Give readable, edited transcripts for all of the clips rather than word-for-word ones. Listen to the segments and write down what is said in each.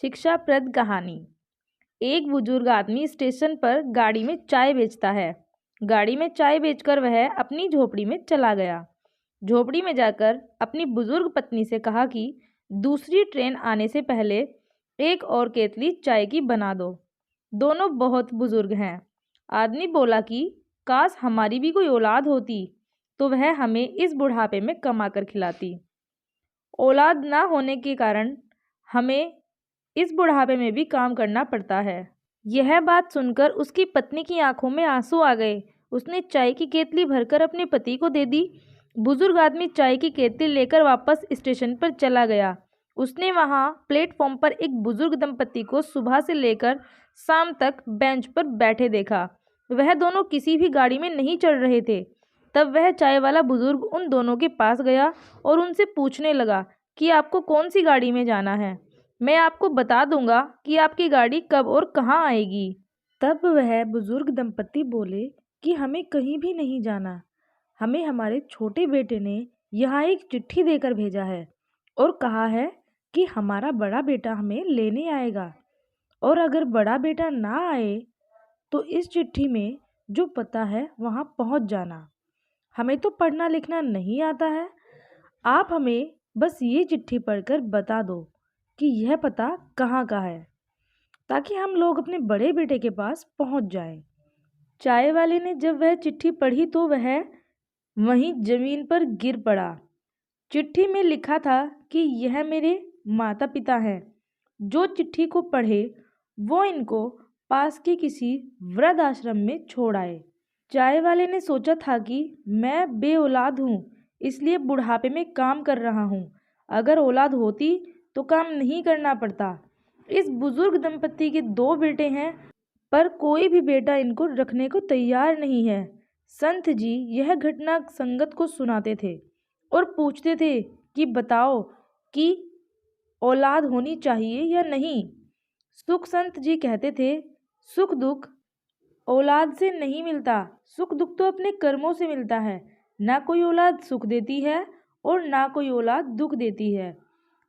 शिक्षाप्रद कहानी। एक बुजुर्ग आदमी स्टेशन पर गाड़ी में चाय बेचता है। गाड़ी में चाय बेचकर वह अपनी झोपड़ी में चला गया। झोपड़ी में जाकर अपनी बुजुर्ग पत्नी से कहा कि दूसरी ट्रेन आने से पहले एक और केतली चाय की बना दो। दोनों बहुत बुजुर्ग हैं। आदमी बोला कि काश हमारी भी कोई औलाद होती तो वह हमें इस बुढ़ापे में कमा कर खिलाती। औलाद ना होने के कारण हमें इस बुढ़ापे में भी काम करना पड़ता है। यह बात सुनकर उसकी पत्नी की आंखों में आंसू आ गए। उसने चाय की केतली भरकर अपने पति को दे दी। बुजुर्ग आदमी चाय की केतली लेकर वापस स्टेशन पर चला गया। उसने वहां प्लेटफॉर्म पर एक बुजुर्ग दंपति को सुबह से लेकर शाम तक बेंच पर बैठे देखा। वह दोनों किसी भी गाड़ी में नहीं चढ़ रहे थे। तब वह चाय वाला बुजुर्ग उन दोनों के पास गया और उनसे पूछने लगा कि आपको कौन सी गाड़ी में जाना है। मैं आपको बता दूंगा कि आपकी गाड़ी कब और कहाँ आएगी। तब वह बुजुर्ग दंपति बोले कि हमें कहीं भी नहीं जाना। हमें हमारे छोटे बेटे ने यहाँ एक चिट्ठी देकर भेजा है और कहा है कि हमारा बड़ा बेटा हमें लेने आएगा, और अगर बड़ा बेटा ना आए तो इस चिट्ठी में जो पता है वहाँ पहुँच जाना। हमें तो पढ़ना लिखना नहीं आता है। आप हमें बस ये चिट्ठी पढ़कर बता दो कि यह पता कहाँ का है, ताकि हम लोग अपने बड़े बेटे के पास पहुँच जाएं। चाय वाले ने जब वह चिट्ठी पढ़ी तो वह वहीं जमीन पर गिर पड़ा। चिट्ठी में लिखा था कि यह मेरे माता पिता हैं। जो चिट्ठी को पढ़े वो इनको पास के किसी वृद्ध आश्रम में छोड़ आए। चाय वाले ने सोचा था कि मैं बेऔलाद हूँ, इसलिए बुढ़ापे में काम कर रहा हूँ। अगर औलाद होती तो काम नहीं करना पड़ता। इस बुजुर्ग दंपति के 2 बेटे हैं, पर कोई भी बेटा इनको रखने को तैयार नहीं है। संत जी यह घटना संगत को सुनाते थे और पूछते थे कि बताओ कि औलाद होनी चाहिए या नहीं। सुख संत जी कहते थे, सुख दुख औलाद से नहीं मिलता, सुख दुख तो अपने कर्मों से मिलता है। ना कोई औलाद सुख देती है और ना कोई औलाद दुख देती है।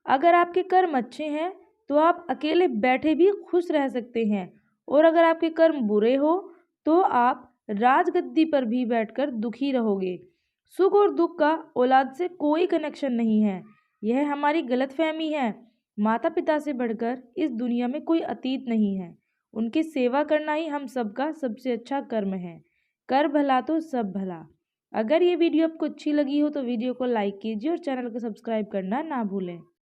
अगर आपके कर्म अच्छे हैं तो आप अकेले बैठे भी खुश रह सकते हैं, और अगर आपके कर्म बुरे हो तो आप राजगद्दी पर भी बैठकर दुखी रहोगे। सुख और दुख का औलाद से कोई कनेक्शन नहीं है। यह हमारी गलतफहमी है। माता पिता से बढ़कर इस दुनिया में कोई अतीत नहीं है। उनकी सेवा करना ही हम सबका सबसे अच्छा कर्म है। कर भला तो सब भला। अगर ये वीडियो आपको अच्छी लगी हो तो वीडियो को लाइक कीजिए और चैनल को सब्सक्राइब करना ना भूलें।